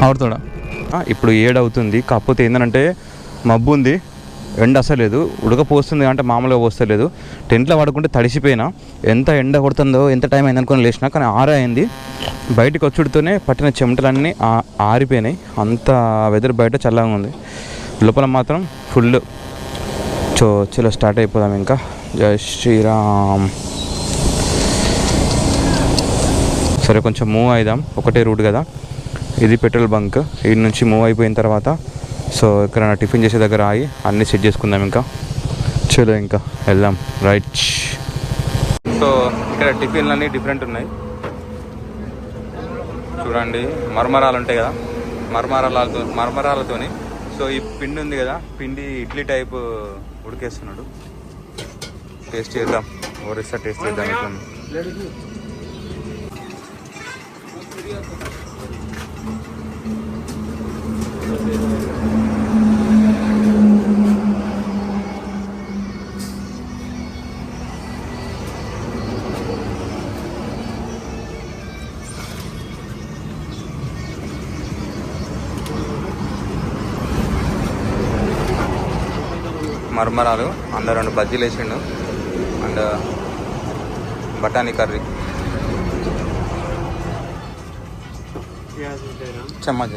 ఆడుతాడా? ఇప్పుడు 7 అవుతుంది. కాకపోతే ఏంటంటే మబ్బు ఉంది, ఎండ అసలేదు, ఉడకపోస్తుంది అంటే మామూలుగా పోస్తలేదు. టెంట్లో పడుకుంటే తడిసిపోయినా, ఎంత ఎండ కొడుతుందో ఎంత టైం అయింది అనుకుని లేచినా, కానీ 6 అయింది. బయటకు వచ్చుడితోనే పట్టిన చెమటలన్నీ ఆరిపోయినాయి. అంత వెదర్ బయట చల్లగా ఉంది, లోపల మాత్రం ఫుల్. చలో స్టార్ట్ అయిపోదాం. ఇంకా జై శ్రీరామ్. సరే కొంచెం మూవ్ అయిదాం, ఒకటే రూట్ కదా ఇది, పెట్రోల్ బంక్. ఈ నుంచి మూవ్ అయిపోయిన తర్వాత సో ఇక్కడ టిఫిన్ చేసే దగ్గర ఆగి అన్నీ సెట్ చేసుకుందాం. ఇంకా చలో ఇంకా వెళ్దాం. రైట్. సో ఇక్కడ టిఫిన్లు అన్నీ డిఫరెంట్ ఉన్నాయి చూడండి. మరమరాలు ఉంటాయి కదా, మరమరాలతోని. సో ఈ పిండి ఉంది కదా, పిండి ఇడ్లీ టైప్ ఉడికేస్తున్నాడు. టేస్ట్ చేద్దాం, ఒరిస్సా టేస్ట్ చేద్దాం. ఇట్లా మరమరాలు అందులో 2 బజ్జీలు వేసిండు అండ్ బఠానీ కర్రీ. చమ్మచ్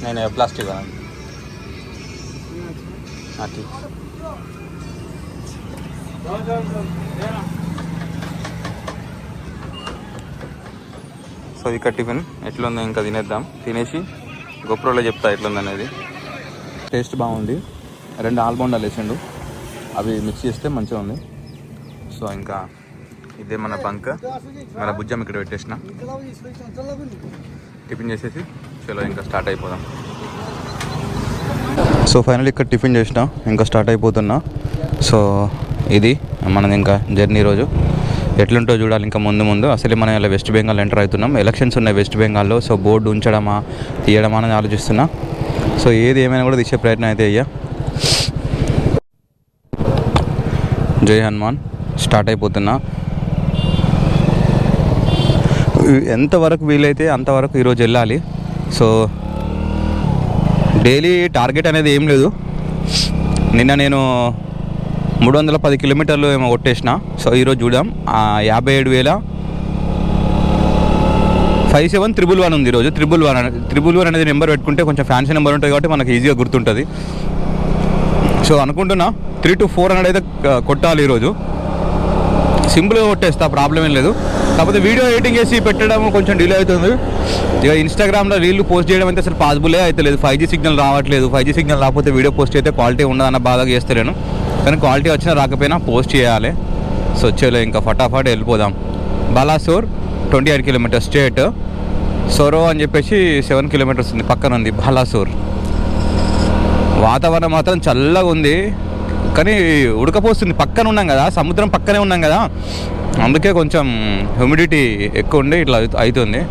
నేను ప్లాస్టిక్ అది. సో ఇక్కడ టిఫిన్ ఎట్లుందో ఇంకా తినేద్దాం. తినేసి గొప్పలో చెప్తా ఎట్లుందనేది. టేస్ట్ బాగుంది. 2 ఆల్బోండాలు వేసిండు, అవి మిక్స్ చేస్తే మంచిగా ఉంది. సో ఇంకా ఇదే మన బంక్. మన భుజం ఇక్కడ పెట్టేసిన, టిఫిన్ చేసేసి చలో ఇంకా స్టార్ట్ అయిపోదాం. సో ఫైనల్ ఇక్కడ టిఫిన్ చేసిన, ఇంకా స్టార్ట్ అయిపోతున్నా. సో ఇది మనది ఇంకా జర్నీ రోజు ఎట్లుంటో చూడాలి. ఇంకా ముందు అసలే మనం ఇలా వెస్ట్ బెంగాల్ ఎంటర్ అవుతున్నాం. ఎలక్షన్స్ ఉన్నాయి వెస్ట్ బెంగాల్లో. సో బోర్డు ఉంచడమా తీయడమా అని ఆలోచిస్తున్నా. సో ఏది ఏమైనా కూడా తీసే ప్రయత్నం అయితే అయ్యా. జై హనుమాన్. స్టార్ట్ అయిపోతున్నా. ఎంతవరకు వీలైతే అంతవరకు ఈరోజు వెళ్ళాలి. సో డైలీ టార్గెట్ అనేది ఏం లేదు. నిన్న నేను 310 కిలోమీటర్లు ఏమో కొట్టేసిన. సో ఈరోజు చూద్దాం. 57,311 ఉంది ఈరోజు. 311 అనేది నెంబర్ పెట్టుకుంటే కొంచెం ఫ్యాన్సీ నెంబర్ ఉంటుంది కాబట్టి మనకి ఈజీగా గుర్తుంటుంది. సో అనుకుంటున్నా 3 to 400 అయితే కొట్టాలి ఈరోజు. సింపుల్గా కొట్టేస్తా, ప్రాబ్లం ఏం లేదు. కాకపోతే వీడియో ఎడిటింగ్ చేసి పెట్టడం కొంచెం డిలే అవుతుంది. ఇక ఇన్స్టాగ్రామ్లో రీళ్ళు పోస్ట్ చేయడం అయితే అసలు పాసిబులే అయితే లేదు. 5G సిగ్నల్ రావట్లేదు. 5G సిగ్నల్ రాకపోతే వీడియో పోస్ట్ అయితే క్వాలిటీ ఉండదన్న బాధగా చేస్తలేను. కానీ క్వాలిటీ వచ్చినా రాకపోయినా పోస్ట్ చేయాలి. సో వచ్చేలో ఇంకా ఫటాఫట్ వెళ్ళిపోదాం. Balasore 28 kilometres straight. సొరో అని చెప్పేసి 7 కిలోమీటర్స్ ఉంది, పక్కన ఉంది బాలాసోర్. వాతావరణం మాత్రం చల్లగా ఉంది, కానీ ఉడకపోస్తుంది. పక్కన ఉన్నాం కదా, సముద్రం పక్కనే ఉన్నాం కదా, అందుకే కొంచెం హ్యూమిడిటీ ఎక్కువ ఉండి ఇట్లా అవుతుంది.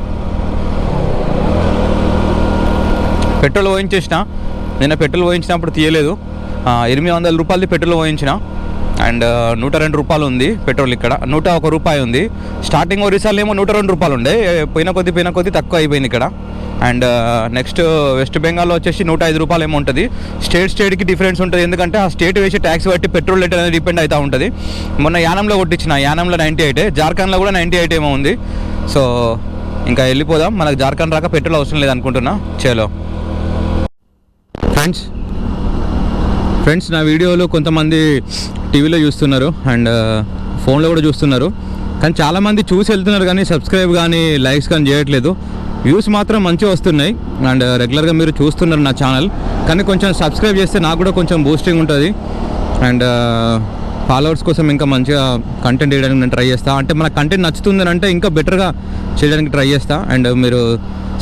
పెట్రోల్ పోయించేసిన. నిన్న పెట్రోల్ పోయించినప్పుడు తీయలేదు. 800 రూపాయలది పెట్రోల్ పోయించిన. అండ్ 102 రూపాయలు ఉంది పెట్రోల్. ఇక్కడ 101 రూపాయి ఉంది. స్టార్టింగ్ ఒరిస్సాలో ఏమో 102 రూపాయలు ఉండే, పోయిన కొద్ది తక్కువ అయిపోయింది ఇక్కడ. అండ్ నెక్స్ట్ వెస్ట్ బెంగాల్లో వచ్చేసి 105 రూపాయలు ఏమో ఉంటుంది. స్టేట్కి డిఫరెన్స్ ఉంటుంది, ఎందుకంటే ఆ స్టేట్ వేసే ట్యాక్స్ బట్టి పెట్రోల్ రేట్ అనేది డిపెండ్ అవుతూ ఉంటుంది. మొన్న యానంలో కొట్టించిన, యానంలో 98, జార్ఖండ్లో కూడా 98 ఏమో ఉంది. సో ఇంకా వెళ్ళిపోదాం. మనకు జార్ఖండ్ రాక పెట్రోల్ అవసరం లేదు అనుకుంటున్నా. చలో ఫ్రెండ్స్, నా వీడియోలు కొంతమంది టీవీలో చూస్తున్నారు అండ్ ఫోన్లో కూడా చూస్తున్నారు, కానీ చాలామంది చూసి వెళ్తున్నారు కానీ సబ్స్క్రైబ్ కానీ లైక్స్ కానీ చేయట్లేదు. వ్యూస్ మాత్రం మంచిగా వస్తున్నాయి అండ్ రెగ్యులర్గా మీరు చూస్తున్నారు నా ఛానల్. కానీ కొంచెం సబ్స్క్రైబ్ చేస్తే నాకు కూడా కొంచెం బూస్టింగ్ ఉంటుంది అండ్ ఫాలోవర్స్ కోసం ఇంకా మంచిగా కంటెంట్ చేయడానికి నేను ట్రై చేస్తాను. అంటే మన కంటెంట్ నచ్చుతుంది అంటే ఇంకా బెటర్గా చేయడానికి ట్రై చేస్తాను. అండ్ మీరు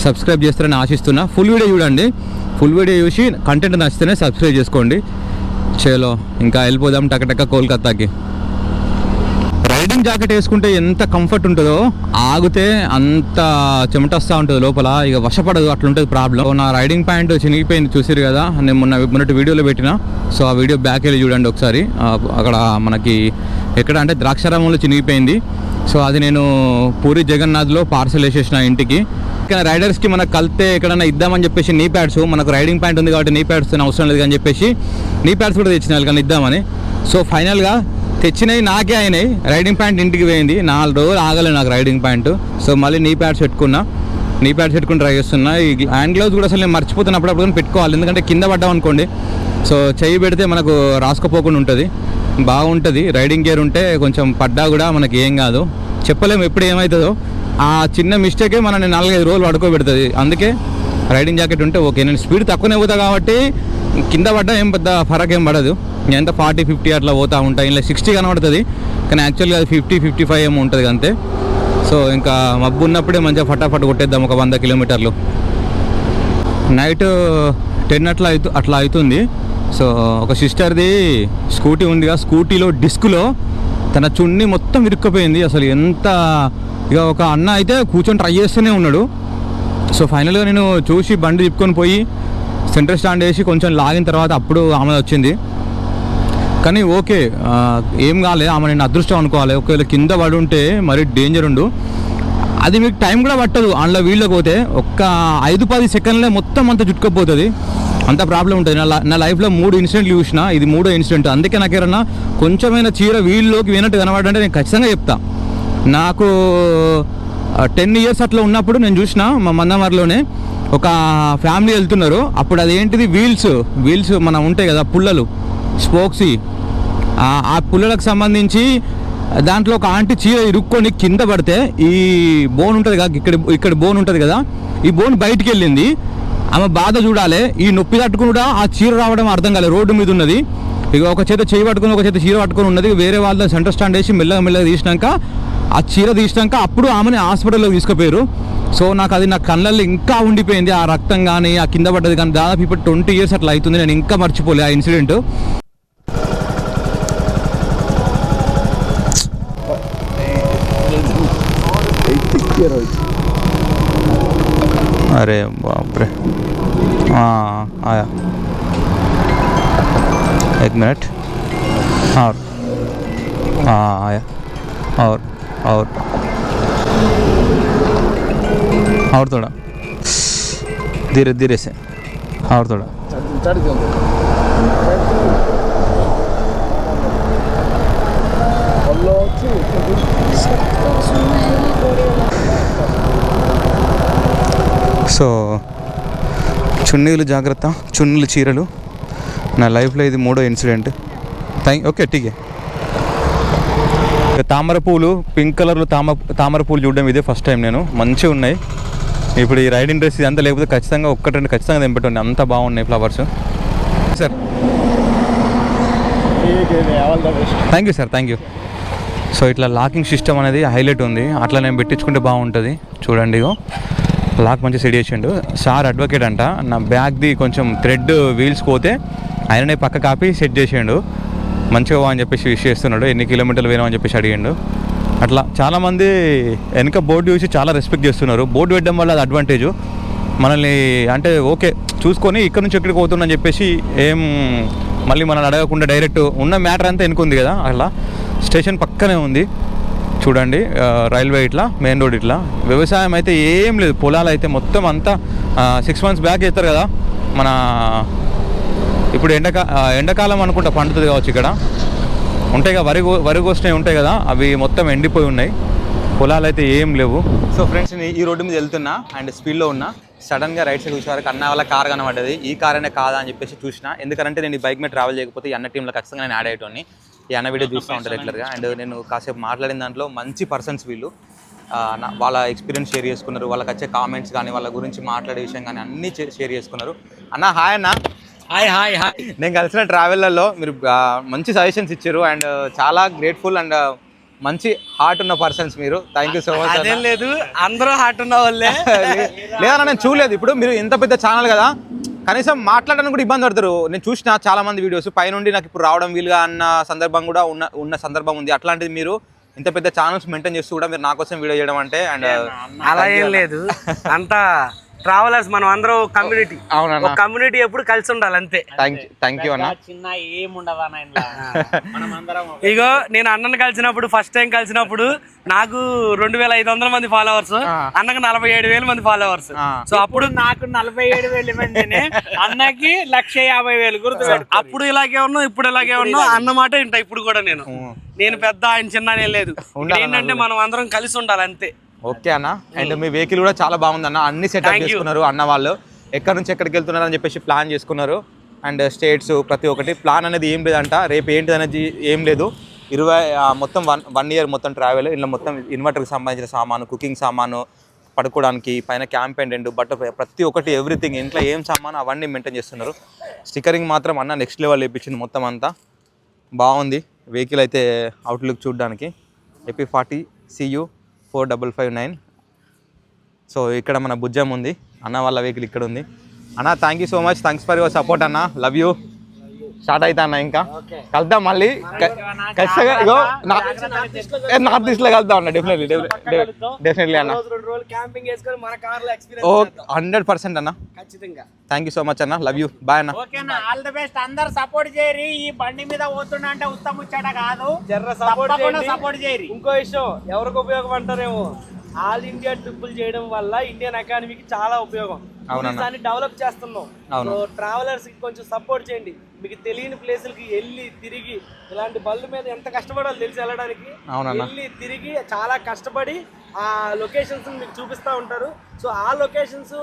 సబ్స్క్రైబ్ చేస్తారని ఆశిస్తున్నా. ఫుల్ వీడియో చూడండి, ఫుల్ వీడియో చూసి కంటెంట్ నచ్చితేనే సబ్స్క్రైబ్ చేసుకోండి. చలో ఇంకా వెళ్ళిపోదాం టక కోల్కతాకి. రైడింగ్ జాకెట్ వేసుకుంటే ఎంత కంఫర్ట్ ఉంటుందో, ఆగితే అంత చెమట వస్తూ ఉంటుంది లోపల, ఇక వశపడదు, అట్లుంటుంది ప్రాబ్లం. నా రైడింగ్ ప్యాంట్ చినిగిపోయింది, చూసిరు కదా, నేను మొన్నటి వీడియోలో పెట్టిన. సో ఆ వీడియో బ్యాక్ వెళ్ళి చూడండి ఒకసారి. అక్కడ మనకి ఎక్కడ అంటే ద్రాక్షారామంలో చినిగిపోయింది. సో అది నేను పూరి జగన్నాథ్లో పార్సల్ వేసేసిన ఇంటికి. ఎవరికైనా రైడర్స్కి మనకు కలితే ఎక్కడైనా ఇద్దామని చెప్పేసి నీ ప్యాడ్స్, మనకు రైడింగ్ ప్యాంట్ ఉంది కాబట్టి నీ ప్యాడ్స్ అవసరం లేదు అని చెప్పేసి నీ ప్యాడ్స్ కూడా తెచ్చిన వాళ్ళకన్నా ఇద్దామని. సో ఫైనల్గా తెచ్చినవి నాకే అయినాయి. రైడింగ్ ప్యాంట్ ఇంటికి పోయింది, 4 రోజులు ఆగలేదు నాకు రైడింగ్ ప్యాంటు. సో మళ్ళీ నీ ప్యాడ్స్ పెట్టుకున్నా, నీ ప్యాడ్స్ పెట్టుకుని ట్రై చేస్తున్నా. ఈ హ్యాండ్ గ్లౌస్ కూడా అసలు నేను మర్చిపోతున్నప్పుడు అప్పుడు పెట్టుకోవాలి, ఎందుకంటే కింద పడ్డాం అనుకోండి సో చెయ్యి పెడితే మనకు రాసుకుపోకుండా ఉంటుంది, బాగుంటుంది. రైడింగ్ గేర్ ఉంటే కొంచెం పడ్డా కూడా మనకి ఏం కాదు, చెప్పలేము ఎప్పుడు ఏమవుతుందో. ఆ చిన్న మిస్టేకే మనని 4-5 రోజులు పడుకోబెడుతుంది. అందుకే రైడింగ్ జాకెట్ ఉంటే ఓకే. నేను స్పీడ్ తక్కువనే పోతా కాబట్టి కింద పడ్డా ఏం పెద్ద ఫరక్ ఏం పడదు. నేను ఎంత 40-50 అట్లా పోతూ ఉంటాయి, ఇలా 60 కనబడుతుంది కానీ యాక్చువల్గా అది 50-55 ఏమో ఉంటుంది అంతే. సో ఇంకా మబ్బు ఉన్నప్పుడే మంచిగా ఫటాఫట్ కొట్టేద్దాం ఒక 100 కిలోమీటర్లు. నైట్ 10 అట్లా అవుతుంది. సో ఒక సిస్టర్ది స్కూటీ ఉందిగా, స్కూటీలో డిస్క్లో తన చున్నీ మొత్తం ఇరుక్కుపోయింది. అసలు ఎంత ఇక ఒక అన్న అయితే కూర్చొని ట్రై చేస్తూనే ఉన్నాడు. సో ఫైనల్గా నేను చూసి బండి తిప్పుకొని పోయి సెంటర్ స్టాండ్ వేసి కొంచెం లాగిన తర్వాత అప్పుడు ఆమె వచ్చింది. కానీ ఓకే ఏం కాలే, ఆమె నేను అదృష్టం అనుకోవాలి. ఒకవేళ కింద పడి ఉంటే మరీ డేంజర్ ఉండు. అది మీకు టైం కూడా పట్టదు, అందులో వీళ్ళకి పోతే ఒక్క 5-10 సెకండ్లే మొత్తం అంతా చుట్టుకపోతుంది, అంత ప్రాబ్లం ఉంటుంది. నా లైఫ్లో 3 ఇన్సిడెంట్లు చూసిన, ఇది 3వ ఇన్సిడెంట్. అందుకే నాకు ఏమన్నా కొంచెమైనా చీర వీళ్ళలోకి వినట్టు కనబడంటే నేను ఖచ్చితంగా చెప్తా. నాకు 10 ఇయర్స్ అట్లా ఉన్నప్పుడు నేను చూసిన మా మందమర్లోనే ఒక ఫ్యామిలీ వెళ్తున్నారు. అప్పుడు అదేంటిది వీల్స్ మన ఉంటాయి కదా పుల్లలు, స్పోక్సీ, ఆ పుల్లలకు సంబంధించి దాంట్లో ఒక ఆంటీ చీర ఇరుక్కొని కింద పడితే ఈ బోన్ ఉంటుంది కదా, ఇక్కడ బోన్ ఉంటుంది కదా, ఈ బోన్ బయటికి వెళ్ళింది. ఆమె బాధ చూడాలి, ఈ నొప్పి తట్టుకుని కూడా ఆ చీర రావడం అర్థం కాలేదు. రోడ్డు మీద ఉన్నది, ఇక ఒక చేత చేయి పట్టుకుని ఒక చేత చీర పట్టుకొని ఉన్నది. వేరే వాళ్ళ సెంటర్ స్టాండ్ వేసి మెల్లగా తీసినాక ఆ చీర తీసినాక అప్పుడు ఆమెని హాస్పిటల్లో తీసుకుపోయారు. సో నాకు అది నా కళ్ళల్లో ఇంకా ఉండిపోయింది, ఆ రక్తం కానీ ఆ కింద పడ్డది కానీ. దాదాపు ఇప్పుడు 20 ఇయర్స్ అట్లా అవుతుంది, నేను ఇంకా మర్చిపోలే ఆ ఇన్సిడెంట్. अरे बाप रे, हाँ आया, 1 मिनट और हाँ आया, और थोड़ा धीरे धीरे से, और थोड़ा సో చున్నీలు జాగ్రత్త, చున్నీలు చీరలు. నా లైఫ్లో ఇది 3వ ఇన్సిడెంట్. ఓకే ఠీకే. తామర పూలు, పింక్ కలర్లో తామర పూలు చూడడం ఇదే ఫస్ట్ టైం నేను. మంచిగా ఉన్నాయి. ఇప్పుడు ఈ రైడింగ్ డ్రెస్ ఇదంతా లేకపోతే ఖచ్చితంగా 1-2 ఖచ్చితంగా తెంపెట్టండి, అంత బాగున్నాయి flowers. Sir thank you sir, thank you. So ఇట్లా లాకింగ్ సిస్టమ్ అనేది హైలైట్ ఉంది, అట్లా నేను పెట్టించుకుంటే బాగుంటుంది. చూడండి ఇగో లాక్ మంచి సెట్ చేసిండు సార్. అడ్వకేట్ అంట. నా బ్యాగ్ది కొంచెం థ్రెడ్ వీల్స్ పోతే ఆయననే పక్క కాపీ సెట్ చేసిండు. మంచిగా అని చెప్పేసి విష్ చేస్తున్నాడు, ఎన్ని కిలోమీటర్లు పోయినామని చెప్పేసి అడిగిండు. అట్లా చాలామంది వెనక బోర్డు చూసి చాలా రెస్పెక్ట్ చేస్తున్నారు. బోర్డు పెట్టడం వల్ల అది అడ్వాంటేజ్. మనల్ని అంటే ఓకే చూసుకొని ఇక్కడ నుంచి ఎక్కడికి పోతుందని చెప్పేసి ఏం మళ్ళీ మనల్ని అడగకుండా డైరెక్ట్ ఉన్న మ్యాటర్ అంతా ఎన్నుకుంది కదా. అట్లా స్టేషన్ పక్కనే ఉంది చూడండి, రైల్వే ఇట్లా మెయిన్ రోడ్ ఇట్లా. వ్యవసాయం అయితే ఏం లేదు, పొలాలు అయితే మొత్తం అంతా 6 months బ్యాక్ చేస్తారు కదా. మన ఇప్పుడు ఎండాకాలం అనుకుంటా పండుతుంది కావచ్చు. ఇక్కడ ఉంటాయి కదా వరి కోసినవి ఉంటాయి కదా, అవి మొత్తం ఎండిపోయి ఉన్నాయి. పొలాలు అయితే ఏం లేవు. సో ఫ్రెండ్స్ నేను ఈ రోడ్డు మీద వెళ్తున్నా అండ్ స్పీడ్లో ఉన్నా. సడన్గా రైట్ సైడ్ చూసే వరకు అన్న వాళ్ళ కార్ కనబడ్డది. ఈ కార్ అయినా కాదా అని చెప్పేసి చూసిన, ఎందుకంటే నేను ఈ బైక్ మీద ట్రావెల్ చేయకపోతే ఈ అన్న టీంలో ఖచ్చితంగా నేను యాడ్ అయ్యేటోని. ఈ అన్న వీడియో చూస్తూ ఉంటారు రెగ్యులర్గా. అండ్ నేను కాసేపు మాట్లాడిన దాంట్లో మంచి పర్సన్స్ వీళ్ళు. వాళ్ళ ఎక్స్పీరియన్స్ షేర్ చేసుకున్నారు, వాళ్ళకి వచ్చే కామెంట్స్ కానీ వాళ్ళ గురించి మాట్లాడే విషయం కానీ అన్నీ షేర్ చేసుకున్నారు. అన్న హాయ్ అన్న. హాయ్. నేను కలిసిన ట్రావెల్లలో మీరు మంచి సజెషన్స్ ఇచ్చారు అండ్ చాలా గ్రేట్ఫుల్ అండ్ మంచి హార్ట్ ఉన్న పర్సన్స్ మీరు. Thank you so much. అదేం లేదు, అందరూ హార్ట్ ఉన్న వాళ్ళే. లేదన్నా నేను చూడలేదు. ఇప్పుడు మీరు ఇంత పెద్ద ఛానల్ కదా, కనీసం మాట్లాడడానికి కూడా ఇబ్బంది పడతారు. నేను చూసిన చాలా మంది వీడియోస్ పైనుండి నాకు ఇప్పుడు రావడం వీలుగా అన్న సందర్భం కూడా ఉన్న సందర్భం ఉంది. అట్లాంటిది మీరు ఇంత పెద్ద ఛానల్స్ మెయింటైన్ చేస్తూ కూడా మీరు నా కోసం వీడియో చేయడం అంటే అండ్ అలా ఏం లేదు, అంతా ట్రావెలర్స్ మనం అందరం కమ్యూనిటీ. అవునన్నా, కమ్యూనిటీ ఎప్పుడు కలిసి ఉండాలి అంతే. థ్యాంక్ యూ అన్న. చిన్న ఏముండదు మనం అందరం ఇగో నేను అన్నను కలిసినప్పుడు ఫస్ట్ టైం కలిసినప్పుడు నాకు 2500 మంది ఫాలోవర్స్, అన్నకు 47,000 మంది ఫాలోవర్స్. సో అప్పుడు నాకు 47,000 మందిని, అన్నకి 150,000. గుర్తు అప్పుడు ఇలాగే ఉన్నాం, ఇప్పుడు ఇలాగే ఉన్నాం అన్నమాట ఇంట. ఇప్పుడు కూడా నేను పెద్ద ఆయన చిన్న అని లేదు. ఏంటంటే మనం అందరం కలిసి ఉండాలి అంతే. ఓకే అన్న. అండ్ మీ వెహికల్ కూడా చాలా బాగుంది అన్న, అన్ని సెటప్ చేసుకున్నారు అన్న వాళ్ళు. ఎక్కడి నుంచి ఎక్కడికి వెళ్తున్నారు అని చెప్పేసి ప్లాన్ చేసుకున్నారు. అండ్ స్టేట్స్ ప్రతి ఒక్కటి ప్లాన్ అనేది ఏం లేదంట, రేపు ఏంటి అనేది ఏం లేదు. మొత్తం వన్ ఇయర్ మొత్తం ట్రావెల్. ఇంట్లో మొత్తం ఇన్వర్టర్కి సంబంధించిన సామాను, కుకింగ్ సామాను, పడుకోవడానికి పైన క్యాంప్ అండ్ బట్ట ప్రతి ఒక్కటి ఎవ్రీథింగ్, ఇంట్లో ఏం సామాను అవన్నీ మెయింటైన్ చేస్తున్నారు. స్టిక్కరింగ్ మాత్రం అన్న నెక్స్ట్ లెవెల్ వేయించింది. మొత్తం అంతా బాగుంది వెహికల్ అయితే అవుట్లుక్ చూడడానికి. AP40 CU 4559. సో ఇక్కడ మన బుజ్జం ఉంది, అన్న వాళ్ళ వెహికల్ ఇక్కడ ఉంది. అన్న thank you so much, thanks for your support అన్న, లవ్ యూ. స్టార్ట్ అవుతా అన్న, ఇంకా కలుద్దాం మళ్ళీ ఖచ్చితంగా. ఇగో నార్త్ ఈస్ట్ లో కలుద్దాం అన్న, డెఫినెట్లీ అన్న. ఓ 100% అన్న. థ్యాంక్ యూ సో మచ్ అన్న, లవ్ యూ, బాయ్ అన్న. ఓకేనా, ఆల్ ది బెస్ట్. అందరు సపోర్ట్ చేయరి. ఈ బండి మీద పోతున్నా అంటే ఉత్తమ ముచ్చట కాదు, సపోర్ట్ చేయరి. ఇంకో విషయం ఎవరికి ఉపయోగపడతారేమో, ఆల్ ఇండియా ట్రిప్పులు చేయడం వల్ల ఇండియన్ ఎకానమీకి చాలా ఉపయోగం. దాన్ని డెవలప్ చేస్తున్నాం. సో ట్రావెలర్స్ కి కొంచెం సపోర్ట్ చేయండి. మీకు తెలియని ప్లేసులకి వెళ్ళి తిరిగి, ఇలాంటి బళ్ళు మీద ఎంత కష్టపడాలో తెలిసి వెళ్ళడానికి, వెళ్ళి తిరిగి చాలా కష్టపడి ఆ లొకేషన్స్ మీకు చూపిస్తూ ఉంటారు. సో ఆ లొకేషన్స్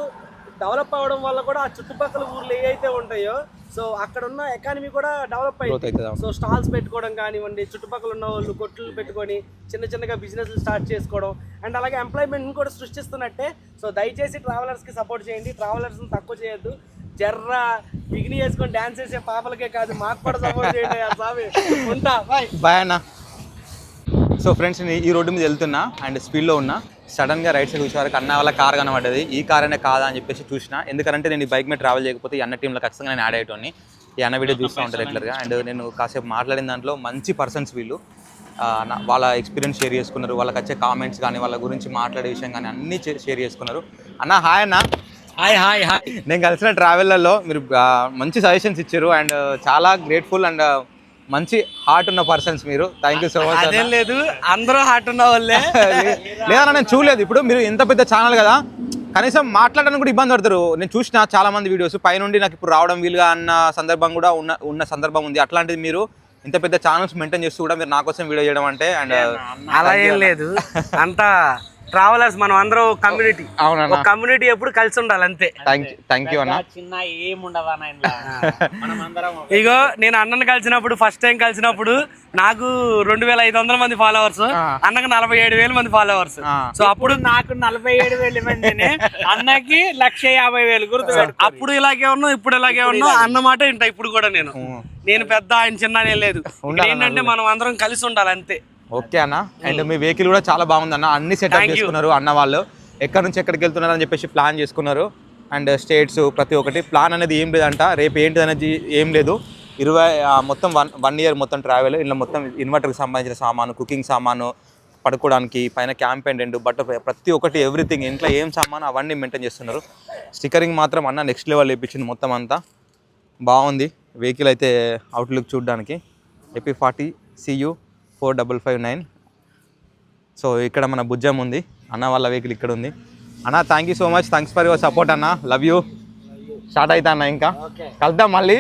డెవలప్ అవ్వడం వల్ల కూడా ఆ చుట్టుపక్కల ఊర్లు ఏవైతే ఉంటాయో, సో అక్కడ ఉన్న ఎకానమీ కూడా డెవలప్ అయ్యింది. సో స్టాల్స్ పెట్టుకోవడం కానివ్వండి, చుట్టుపక్కల ఉన్న వాళ్ళు కొట్లు పెట్టుకొని చిన్నగా బిజినెస్లు స్టార్ట్ చేసుకోవడం, అండ్ అలాగే ఎంప్లాయ్మెంట్ని కూడా సృష్టిస్తున్నట్టే. సో దయచేసి ట్రావెలర్స్కి సపోర్ట్ చేయండి, ట్రావెలర్స్ని తక్కువ చేయొద్దు. జర్రా బిగిని వేసుకొని డ్యాన్స్ చేసే పాపలకే కాదు, మాకు కూడా సపోర్ట్ చేయండి. ఉంటా, బాయ్ అన్న. సో ఫ్రెండ్స్, నేను ఈ రోడ్డు మీద వెళ్తున్నా అండ్ స్పీడ్లో ఉన్నా. సడన్గా రైట్ సైడ్ చూసే వరకు అన్న వాళ్ళ కార్ కనబడ్డది. ఈ కార్ అనే కాదా అని చెప్పేసి చూసిన, ఎందుకంటే నేను ఈ బైక్ మీద ట్రావెల్ చేయకపోతే ఈ అన్న టీంలో ఖచ్చితంగా నేను యాడ్ అయ్యేటోని. ఈ అన్న వీడియో చూస్తూ ఉంటాను రెగ్యులర్గా. అండ్ నేను కాసేపు మాట్లాడిన దాంట్లో మంచి పర్సన్స్ వీళ్ళు. వాళ్ళ ఎక్స్పీరియన్స్ షేర్ చేసుకున్నారు, వాళ్ళకి వచ్చే కామెంట్స్ కానీ, వాళ్ళ గురించి మాట్లాడే విషయం కానీ అన్నీ షేర్ చేసుకున్నారు. అన్న హాయ్ అన్న. హాయ్. నేను కలిసిన ట్రావెల్లలో మీరు మంచి సజెషన్స్ ఇచ్చారు అండ్ చాలా గ్రేట్ఫుల్ అండ్ మంచి హార్ట్ ఉన్న పర్సన్స్ మీరు. Thank you so much. అదేం లేదు, అందరూ హార్ట్ ఉన్న వాళ్ళే. లేదన్నా నేను చూడలేదు. ఇప్పుడు మీరు ఇంత పెద్ద ఛానల్ కదా, కనీసం మాట్లాడడానికి కూడా ఇబ్బంది పడతారు. నేను చూసిన చాలా మంది వీడియోస్ పైనుండి నాకు ఇప్పుడు రావడం వీలుగా అన్న సందర్భం కూడా ఉన్న సందర్భం ఉంది. అట్లాంటిది మీరు ఇంత పెద్ద ఛానల్స్ మెయింటైన్ చేస్తూ కూడా మీరు నా కోసం వీడియో చేయడం అంటే, అండ్ అలా ఏం లేదు, అంతా ట్రావెలర్స్ మనం అందరం కమ్యూనిటీ. అవునన్నా, కమ్యూనిటీ ఎప్పుడు కలిసి ఉండాలి అంతే. థ్యాంక్ యూ అన్న. చిన్న ఏముండదు మనం అందరం. ఇగో నేను అన్నను కలిసినప్పుడు ఫస్ట్ టైం కలిసినప్పుడు నాకు 2500 మంది ఫాలోవర్స్, అన్నకు 47,000 మంది ఫాలోవర్స్. సో అప్పుడు నాకు 47,000 మందిని, అన్నకి 150,000. గుర్తు అప్పుడు ఇలాగే ఉన్నాం, ఇప్పుడు ఇలాగే ఉన్నాం అన్నమాట ఇంట. ఇప్పుడు కూడా నేను పెద్ద ఆయన చిన్న అని లేదు. ఏంటంటే మనం అందరం కలిసి ఉండాలి అంతే. ఓకే అన్న. అండ్ మీ వెహికల్ కూడా చాలా బాగుంది అన్న, అన్ని సెటప్ చేసుకున్నారు అన్న వాళ్ళు. ఎక్కడి నుంచి ఎక్కడికి వెళ్తున్నారు అని చెప్పేసి ప్లాన్ చేసుకున్నారు. అండ్ స్టేట్స్ ప్రతి ఒక్కటి ప్లాన్ అనేది ఏం లేదంట, రేపు ఏంటి అనేది ఏం లేదు. మొత్తం వన్ ఇయర్ మొత్తం ట్రావెల్. ఇంట్లో మొత్తం ఇన్వర్టర్కి సంబంధించిన సామాను, కుకింగ్ సామాను, పడుకోవడానికి పైన క్యాంప్ అండ్ బట్ట ప్రతి ఒక్కటి ఎవ్రీథింగ్, ఇంట్లో ఏం సామాను అవన్నీ మెయింటైన్ చేస్తున్నారు. స్టిక్కరింగ్ మాత్రం అన్న నెక్స్ట్ లెవెల్ వేయించింది. మొత్తం అంతా బాగుంది వెహికల్ అయితే అవుట్లుక్ చూడడానికి. AP40 CU 4559. సో ఇక్కడ మన బుజ్జం ఉంది, అన్న వాళ్ళ వెహికల్ ఇక్కడ ఉంది. అన్న thank you so much, thanks for your support అన్న, లవ్ యూ. స్టార్ట్ అవుతా అన్న, ఇంకా కలుద్దాం మళ్ళీ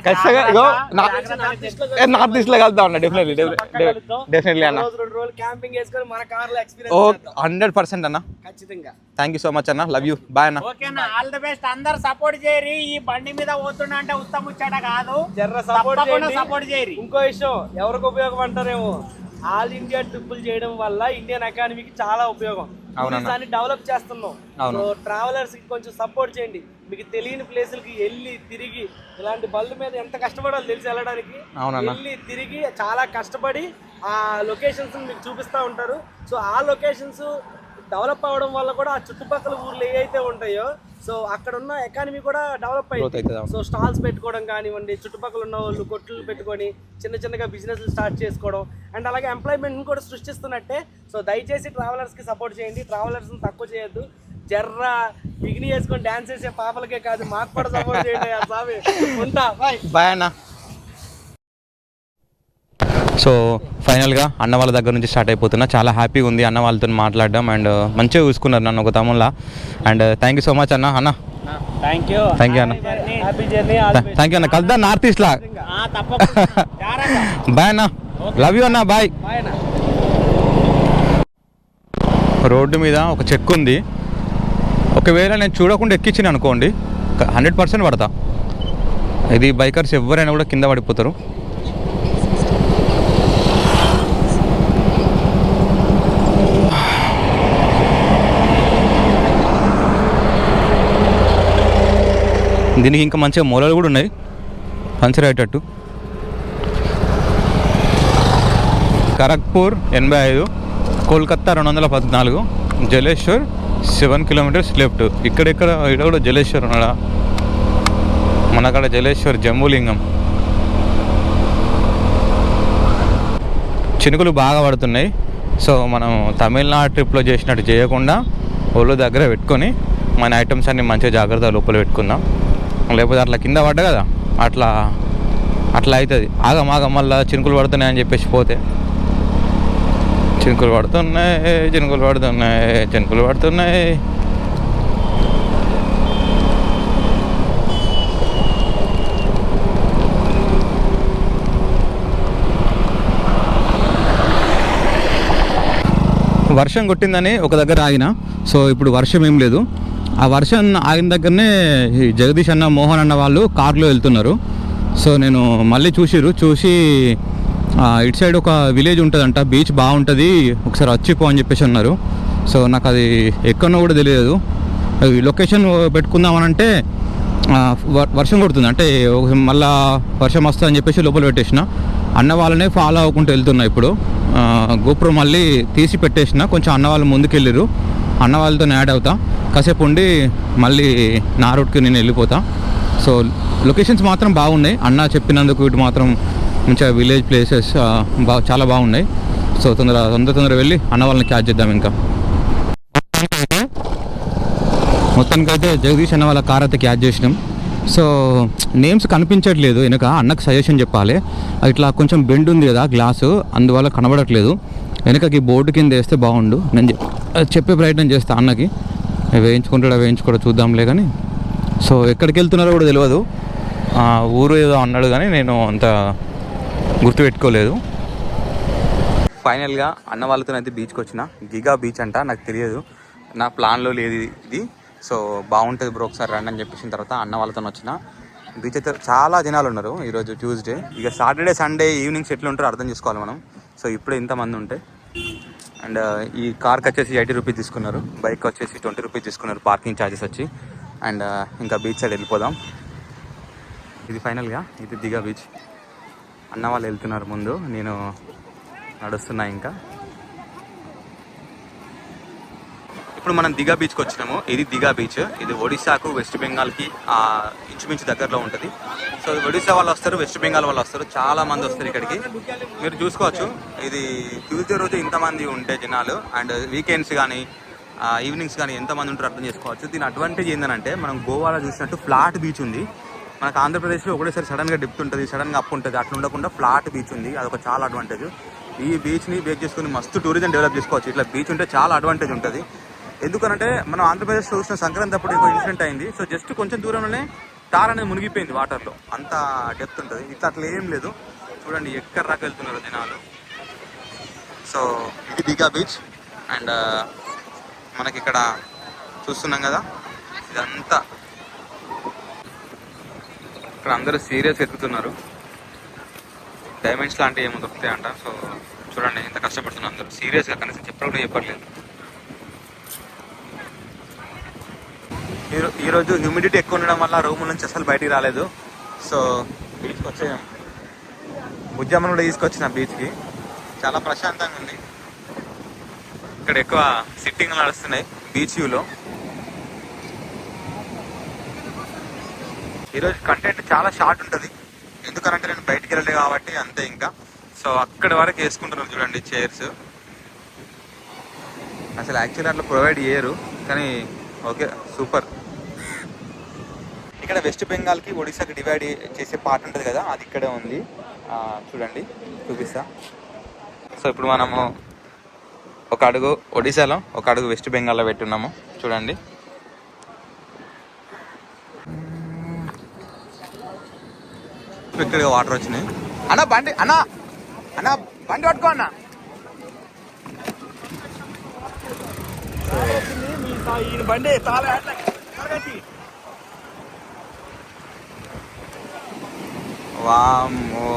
ఖచ్చితంగా. ఇగో నార్త్ ఈస్ట్ లో కలుద్దాం అన్న, డెఫినెట్లీ అన్న. ఓ 100% అన్న. థ్యాంక్ యూ సో మచ్ అన్న, లవ్ యూ, బాయ్ అన్న. ఓకేనా, ఆల్ ది బెస్ట్. అందరు సపోర్ట్ చేయరి. ఈ బండి మీద పోతున్నా అంటే ఉత్తమ ముచ్చట కాదు, సపోర్ట్ చేయరి. ఇంకో విషయం ఎవరికి ఉపయోగపడతారేమో, ఆల్ ఇండియా ట్రిప్పులు చేయడం వల్ల ఇండియన్ ఎకానమీకి చాలా ఉపయోగం. దాన్ని డెవలప్ చేస్తున్నాం. సో ట్రావెలర్స్ కి కొంచెం సపోర్ట్ చేయండి. మీకు తెలియని ప్లేసులకి వెళ్ళి తిరిగి, ఇలాంటి బళ్ళు మీద ఎంత కష్టపడాలో తెలిసి వెళ్ళడానికి, వెళ్ళి తిరిగి చాలా కష్టపడి ఆ లొకేషన్స్ మీకు చూపిస్తూ ఉంటారు. సో ఆ లొకేషన్స్ డెవలప్ అవ్వడం వల్ల కూడా ఆ చుట్టుపక్కల ఊర్లు ఏవైతే ఉంటాయో, సో అక్కడ ఉన్న ఎకానమీ కూడా డెవలప్ అయ్యింది. సో స్టాల్స్ పెట్టుకోవడం కానివ్వండి, చుట్టుపక్కల ఉన్న వాళ్ళు కొట్లు పెట్టుకొని చిన్నగా బిజినెస్లు స్టార్ట్ చేసుకోవడం, అండ్ అలాగే ఎంప్లాయ్మెంట్ని కూడా సృష్టిస్తున్నట్టే. సో దయచేసి ట్రావెలర్స్కి సపోర్ట్ చేయండి, ట్రావెలర్స్ని తక్కువ చేయొద్దు. జర్రా బిగిని వేసుకొని డాన్స్ చేసే పాపలకే కాదు మాకు కూడా సపోర్ట్ చేయండి స్వామి. ఉంటా, బాయ్. బాయ్ అన్న. సో ఫైనల్గా అన్న వాళ్ళ దగ్గర నుంచి స్టార్ట్ అయిపోతున్నా. చాలా హ్యాపీగా ఉంది అన్న వాళ్ళతో మాట్లాడడం అండ్ మంచిగా చూసుకున్నారు నన్ను ఒక తమ్ముళ్ళ. And thank you so much అన్న. థ్యాంక్ యూ అన్న. Happy journey. థ్యాంక్ యూ అన్న. కలుద్దాం నార్త్ ఈస్ట్లా. బాయ్ అన్న. లవ్ యూ అన్న. బాయ్. రోడ్డు మీద ఒక చెక్ ఉంది. ఒకవేళ నేను చూడకుండా ఎక్కించిన అనుకోండి 100% పడతా. ఇది బైకర్స్ ఎవరైనా కూడా కింద పడిపోతారు. దీనికి ఇంకా మంచిగా మూలలు కూడా ఉన్నాయి పంచర్ అయ్యేటట్టు. Kharagpur 85, Kolkata 214, Jaleshwar 7 kilometres left. ఇక్కడ కూడా జలేశ్వర్ ఉన్నాడా? మనకాడ జలేశ్వర్ జంబులింగం. చినుకులు బాగా పడుతున్నాయి. సో మనం తమిళనాడు ట్రిప్లో చేసినట్టు చేయకుండా ఒళ్ళు దగ్గర పెట్టుకొని మన ఐటమ్స్ అన్ని మంచిగా జాగ్రత్తగా లోపల పెట్టుకుందాం. లేకపోతే అట్లా కింద పడ్డా కదా అట్లా అవుతుంది. ఆగం మళ్ళీ చినుకులు పడుతున్నాయి అని చెప్పేసి పోతే చినుకులు పడుతున్నాయి. వర్షం కొట్టిందని ఒక దగ్గర ఆగిన. సో ఇప్పుడు వర్షం ఏం లేదు. ఆ వర్షం ఆగిన దగ్గరనే జగదీష్ అన్న, మోహన్ అన్న వాళ్ళు కార్లో వెళ్తున్నారు. సో నేను మళ్ళీ చూసి ఇటు సైడ్ ఒక విలేజ్ ఉంటుందంట, బీచ్ బాగుంటుంది, ఒకసారి వచ్చిపో అని చెప్పేసి అన్నారు. సో నాకు అది ఎక్కడో కూడా తెలియదు. లొకేషన్ పెట్టుకుందామనంటే వర్షం కొడుతుంది. అంటే మళ్ళా వర్షం వస్తుంది అని చెప్పేసి లోపల పెట్టేసిన. అన్న వాళ్ళనే ఫాలో అవ్వకుంటూ వెళ్తున్నా. ఇప్పుడు గోపురం మళ్ళీ తీసి పెట్టేసిన. కొంచెం అన్న వాళ్ళు ముందుకు వెళ్ళారు. అన్న వాళ్ళతో యాడ్ అవుతా. కాసేపు ఉండి మళ్ళీ నా రూట్కి నేను వెళ్ళిపోతా. సో లొకేషన్స్ మాత్రం బాగున్నాయి. అన్న చెప్పినందుకు ఇటు మాత్రం మంచిగా విలేజ్ ప్లేసెస్ చాలా బాగున్నాయి. సో తొందర వెళ్ళి అన్న వాళ్ళని క్యాచ్ చేద్దాం. ఇంకా మొత్తానికైతే జగదీష్ అన్న వాళ్ళ కార్ అయితే క్యాచ్ చేసినాం. సో నేమ్స్ కనిపించట్లేదు వెనక. అన్నకు సజెషన్ చెప్పాలి. ఇట్లా కొంచెం బెండ్ ఉంది కదా గ్లాసు, అందువల్ల కనబడట్లేదు. వెనకకి బోర్డు కింద వేస్తే బాగుండు. నేను చెప్పే ప్రయత్నం చేస్తా అన్నకి. వేయించుకోవడం చూద్దాంలే కానీ. సో ఎక్కడికి వెళ్తున్నారో కూడా తెలియదు. ఊరు ఏదో అన్నాడు కానీ నేను అంత గుర్తుపెట్టుకోలేదు. ఫైనల్గా అన్న వాళ్ళతో అయితే బీచ్కి వచ్చిన. గిగా బీచ్ అంట, నాకు తెలియదు, నా ప్లాన్లో లేదు ఇది. సో బాగుంటుంది బ్రో, ఒకసారి రండి అని చెప్పేసిన తర్వాత అన్న వాళ్ళతో వచ్చిన. బీచ్ అయితే చాలా జనాలు ఉన్నారు ఈరోజు ట్యూస్డే. ఇక సాటర్డే సండే ఈవినింగ్స్ ఎట్లా ఉంటారో అర్థం చేసుకోవాలి మనం. సో ఇప్పుడే ఇంతమంది ఉంటే. అండ్ ఈ కార్కి వచ్చేసి 80 రూపీస్ తీసుకున్నారు, బైక్ వచ్చేసి 20 రూపీస్ తీసుకున్నారు పార్కింగ్ ఛార్జెస్ వచ్చి. అండ్ ఇంకా బీచ్ సైడ్ వెళ్ళిపోదాం. ఇది ఫైనల్గా ఇది దిగా బీచ్. అన్న వాళ్ళు వెళ్తున్నారు ముందు, నేను నడుస్తున్నా. ఇంకా ఇప్పుడు మనం దిగా బీచ్కి వచ్చినాము. ఇది దిగా బీచ్. ఇది ఒడిశాకు వెస్ట్ బెంగాల్కి ఇంచుమించు దగ్గరలో ఉంటుంది. సో ఒడిశా వాళ్ళు వస్తారు, వెస్ట్ బెంగాల్ వాళ్ళు వస్తారు, చాలా మంది వస్తారు ఇక్కడికి. మీరు చూసుకోవచ్చు, ఇది ట్యూస్డే రోజు ఇంతమంది ఉంటే జనాలు. అండ్ వీకెండ్స్ కానీ ఈవినింగ్స్ కానీ ఎంతమంది ఉంటారో అర్థం చేసుకోవచ్చు. దీని అడ్వాంటేజ్ ఏంటంటే మనం గోవాలో చూసినట్టు ఫ్లాట్ బీచ్ ఉంది. మనకు ఆంధ్రప్రదేశ్లో ఒకటేసారి సడన్గా డిప్ ఉంటుంది, సడన్గా అప్ ఉంటుంది. అట్లా ఉండకుండా ఫ్లాట్ బీచ్ ఉంది, అదొక చాలా అడ్వాంటేజ్. ఈ బీచ్ని బేక్ చేసుకుని మస్తు టూరిజం డెవలప్ చేసుకోవచ్చు. ఇట్లా బీచ్ ఉంటే చాలా అడ్వాంటేజ్ ఉంటుంది. ఎందుకనంటే మనం ఆంధ్రప్రదేశ్లో చూసిన సంక్రాంతి అప్పుడు ఇంకో ఇన్సిడెంట్ అయింది. సో జస్ట్ కొంచెం దూరంలోనే తార్ అనేది మునిగిపోయింది వాటర్లో, అంత డెప్త్ ఉంటుంది. ఇట్లా అట్లా ఏం లేదు. చూడండి ఎక్కడ రాక వెళ్తున్నారు జనాలు. సో ఇది దిగా బీచ్. అండ్ మనకి ఇక్కడ చూస్తున్నాం కదా, ఇదంతా ఇక్కడ అందరూ సీరియస్ ఎత్తుతున్నారు. డైమండ్స్ లాంటివి ఏమో దొరుకుతాయంట. సో చూడండి ఎంత కష్టపడుతున్నారు అందరూ సీరియస్గా, కనీసం చెప్పడం కూడా చెప్పట్లేదు. ఈరోజు హ్యూమిడిటీ ఎక్కువ ఉండడం వల్ల రూమ్ నుంచి అసలు బయటికి రాలేదు. సో బీచ్కి వచ్చాము. ఉద్యమం కూడా తీసుకొచ్చిన బీచ్కి. చాలా ప్రశాంతంగా ఉంది. ఇక్కడ ఎక్కువ సిట్టింగ్ నడుస్తున్నాయి బీచ్ వ్యూలో. ఈరోజు కంటెంట్ చాలా షార్ట్ ఉంటుంది, ఎందుకనంటే నేను బయటికి వెళ్ళలేదు కాబట్టి అంతే. ఇంకా సో అక్కడి వరకు వేసుకుంటున్నారు చూడండి చైర్స్. అసలు యాక్చువల్లీ అట్లా ప్రొవైడ్ చేయరు కానీ ఓకే సూపర్. ఇక్కడ వెస్ట్ బెంగాల్కి ఒడిశాకి డివైడ్ చేసే పార్ట్ ఉంటుంది కదా, అది ఇక్కడే ఉంది. చూడండి, చూపిస్తా. సో ఇప్పుడు మనము ఒక అడుగు ఒడిశాలో, ఒక అడుగు వెస్ట్ బెంగాల్లో పెట్టున్నాము. చూడండి, ఇక్కడికి వాటర్ వచ్చినాయి. అన్న బండి పట్టుకో అన్న. బండి వామ్మో,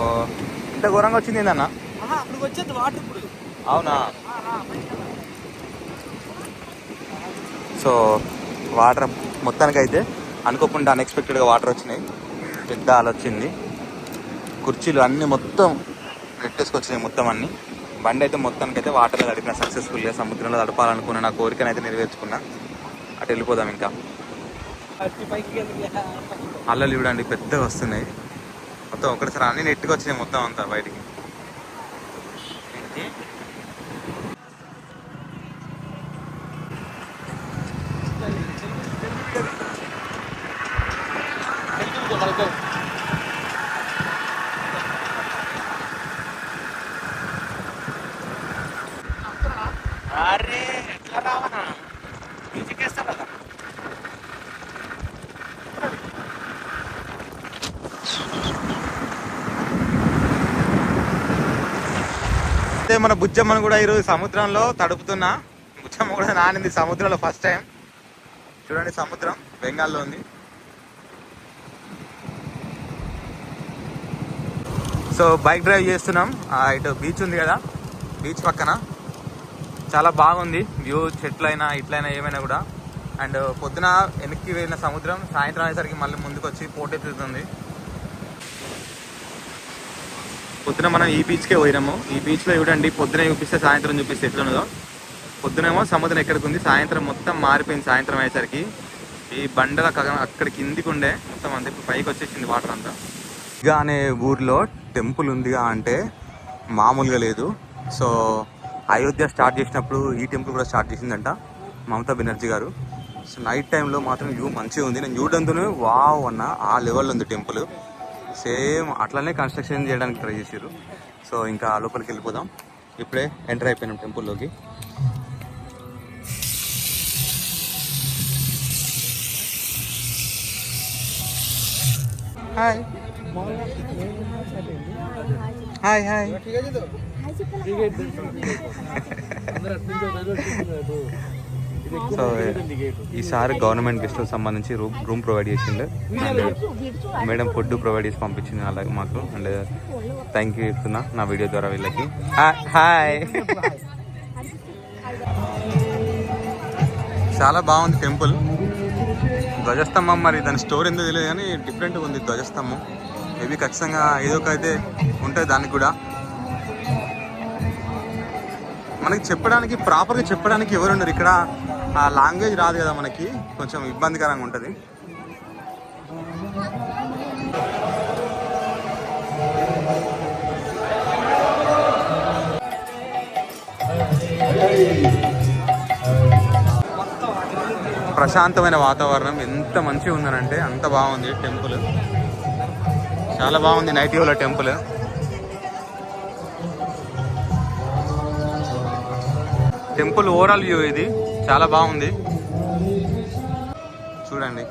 ఇంత ఘోరంగా వచ్చింది ఏందన్న? అప్పుడు వచ్చేది వాటర్ ఇప్పుడు. అవునా? సో వాటర్ మొత్తానికైతే అనుకోకుండా అన్ఎక్స్పెక్టెడ్గా వాటర్ వచ్చినాయి. పెద్ద అల వచ్చింది. కుర్చీలు అన్నీ మొత్తం నెట్టేసుకొచ్చినాయి మొత్తం అన్నీ. బండి అయితే మొత్తానికైతే వాటర్లో తడిపిన సక్సెస్ఫుల్గా. సముద్రంలో తడపాలనుకున్న నా కోరికనైతే నెరవేర్చుకున్నా. అటు వెళ్ళిపోదాం. ఇంకా అల్లలు చూడండి పెద్దగా వస్తున్నాయి. మొత్తం ఒకటిసారి అన్ని నెట్టుకు వచ్చినాయి మొత్తం అంతా బయటికి. అరే ఎట్లా రావనా మ్యూజిక్ వేస్తారా? అదే మన బుజ్జమ్మను కూడా ఈరోజు సముద్రంలో తడుపుతున్నా. బుజ్జమ్మ కూడా నానింది సముద్రంలో ఫస్ట్ టైం. చూడండి, సముద్రం బెంగాల్లో ఉంది. సో బైక్ డ్రైవ్ చేస్తున్నాం. ఇటు బీచ్ ఉంది కదా, బీచ్ పక్కన చాలా బాగుంది వ్యూ. చెట్లైనా ఇట్లయినా ఏమైనా కూడా. అండ్ పొద్దున వెనక్కి వెళ్ళిన సముద్రం సాయంత్రం అయ్యేసరికి మళ్ళీ ముందుకు వచ్చి పోటెత్తుతుంది. పొద్దున మనం ఈ బీచ్కే పోయినాము. ఈ బీచ్లో చూడండి, పొద్దున చూపిస్తే సాయంత్రం చూపిస్తే ఎట్లున్నదో. పొద్దునేమో సముద్రం ఎక్కడికి ఉంది, సాయంత్రం మొత్తం మారిపోయింది. సాయంత్రం అయ్యేసరికి ఈ బండల అక్కడి కిందికి ఉండే మొత్తం అంతా ఇప్పుడు పైకి వచ్చేసింది వాటర్ అంతా. ఇక అనే ఊర్లో టెంపుల్ ఉందిగా అంటే మామూలుగా లేదు. సో అయోధ్య స్టార్ట్ చేసినప్పుడు ఈ టెంపుల్ కూడా స్టార్ట్ చేసిందంట మమతా బెనర్జీ గారు. సో నైట్ టైంలో మాత్రం వ్యూ మంచిగా ఉంది. నేను చూడడంతోనే వావ్ అన్న, ఆ లెవెల్లో ఉంది టెంపుల్. సేమ్ అట్లనే కన్స్ట్రక్షన్ చేయడానికి ట్రై చేసారు. సో ఇంకా లోపలికి వెళ్ళిపోదాం. ఇప్పుడే ఎంటర్ అయిపోయినాం టెంపుల్లోకి. Hi hi hi. సో ఈసారి గవర్నమెంట్ గెస్ట్ హౌస్ సంబంధించి రూమ్ ప్రొవైడ్ చేసిండు. అండ్ మేడం ఫుడ్ ప్రొవైడ్ చేసి పంపించింది అలాగే మాకు. అండ్ థ్యాంక్ యూ చెప్తున్నా నా వీడియో ద్వారా వీళ్ళకి. హాయ్. చాలా బాగుంది టెంపుల్. ధ్వజస్తంభం, మరి దాని స్టోరీ ఎందుకు తెలియదు కానీ డిఫరెంట్గా ఉంది ధ్వజస్తంభం. మేబీ ఖచ్చితంగా ఏదో ఒక అయితే ఉంటుంది దానికి కూడా. మనకి చెప్పడానికి ప్రాపర్గా చెప్పడానికి ఎవరు ఉండరు ఇక్కడ. ఆ లాంగ్వేజ్ రాదు కదా మనకి, కొంచెం ఇబ్బందికరంగా ఉంటుంది. ప్రశాంతమైన వాతావరణం ఎంత మంచిగా ఉందనంటే అంత బాగుంది. టెంపుల్ చాలా బాగుంది. నైట్ వ్యూలో టెంపుల్. టెంపుల్ ఓవరాల్ వ్యూ ఇది చాలా బాగుంది. చూడండి,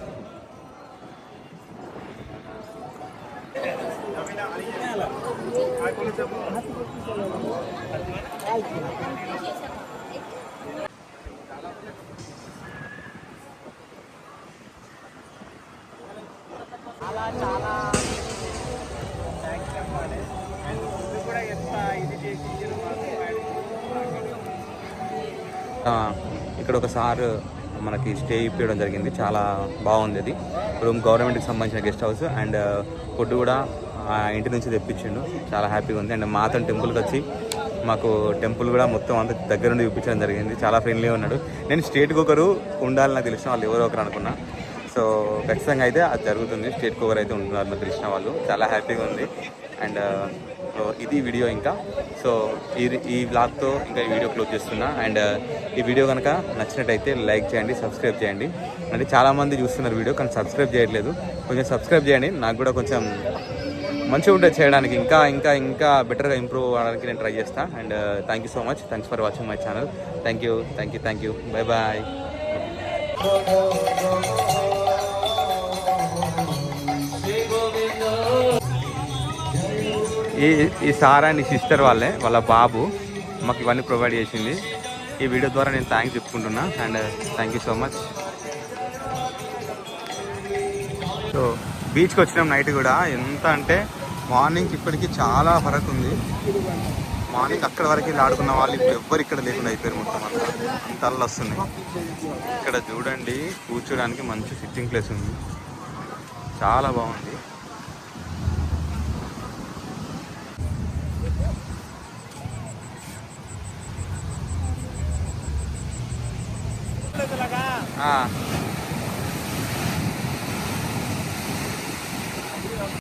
అలా చాలా థ్యాంక్స్ చెప్పాలి. అండ్ ఫుడ్ కూడా ఎంత ఇది చేసి ఇక్కడ ఒక సార్ మనకి స్టే ఇప్పించడం జరిగింది. చాలా బాగుంది. అది రూమ్ గవర్నమెంట్కి సంబంధించిన గెస్ట్ హౌస్. అండ్ ఫుడ్ కూడా ఇంటి నుంచి తెప్పించిండు. చాలా హ్యాపీగా ఉంది. అండ్ మాతో టెంపుల్కి వచ్చి మాకు టెంపుల్ కూడా మొత్తం అంతా దగ్గర నుండి చూపించడం జరిగింది. చాలా ఫ్రెండ్లీగా ఉన్నాడు. నేను స్టేట్కి ఒకరు ఉండాలని నాకు తెలిసిన వాళ్ళు ఎవరో ఒకరు అనుకున్నా. సో ఖచ్చితంగా అయితే అది జరుగుతుంది. స్టేట్కి ఒకరు అయితే ఉంటున్నారు నాకు తెలిసిన వాళ్ళు. చాలా హ్యాపీగా ఉంది. అండ్ సో ఇది వీడియో ఇంకా. సో ఈ వ్లాగ్తో ఇంకా ఈ వీడియో క్లోజ్ చేస్తున్నా. అండ్ ఈ వీడియో కనుక నచ్చినట్టయితే లైక్ చేయండి, సబ్స్క్రైబ్ చేయండి. అంటే చాలామంది చూస్తున్నారు వీడియో కానీ సబ్స్క్రైబ్ చేయట్లేదు, కొంచెం సబ్స్క్రైబ్ చేయండి. నాకు కూడా కొంచెం మంచిగా ఉంటుంది చేయడానికి, ఇంకా ఇంకా ఇంకా బెటర్గా ఇంప్రూవ్ అవ్వడానికి నేను ట్రై చేస్తాను. And thank you so much, thanks for watching my channel. Thank you, bye bye. ఈ సార్ అండ్ ఈ సిస్టర్ వాళ్ళ బాబు మాకు ఇవన్నీ ప్రొవైడ్ చేసింది. ఈ వీడియో ద్వారా నేను థ్యాంక్స్ చెప్పుకుంటున్నా. And thank you so much. So బీచ్కి వచ్చినాం నైట్ కూడా. ఎంత అంటే మార్నింగ్ ఇప్పటికీ చాలా ఫరక్ ఉంది. మార్నింగ్ అక్కడ వరకు వెళ్ళి ఆడుకున్న వాళ్ళు ఇప్పుడు ఎవ్వరు ఇక్కడ లేకుండా అయిపోయారు. మొత్తం అంత అల్ల వస్తుంది. ఇక్కడ చూడండి, కూర్చోడానికి మంచి సిట్టింగ్ ప్లేస్ ఉంది, చాలా బాగుంది.